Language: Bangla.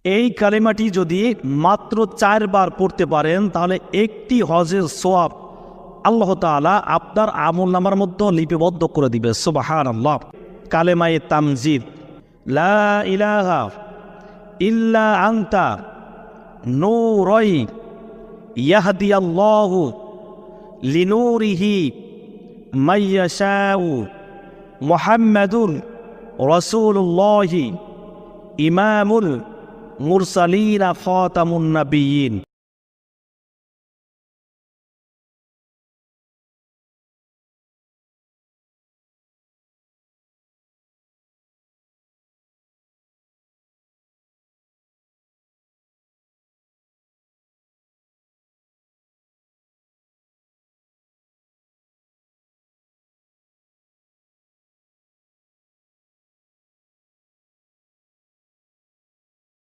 এই কালেমাটি যদি মাত্র 4 বার পড়তে পারেন তাহলে একটি হজের সওয়াব আল্লাহ তাআলা আপনার আমলনামার মধ্যে লিপিবদ্ধ করে দিবে। সুবহানাল্লাহ। কালেমায়ে তামজিদ, লা ইলাহা ইল্লা আনতা নূরাই ইয়াহদিয়াল্লাহু লিনূরিহি মাইয়াশাউ মুহাম্মাদুর রাসূলুল্লাহি ইমামুল মুরসালিনা খাতামুন নাবিয়্যিন।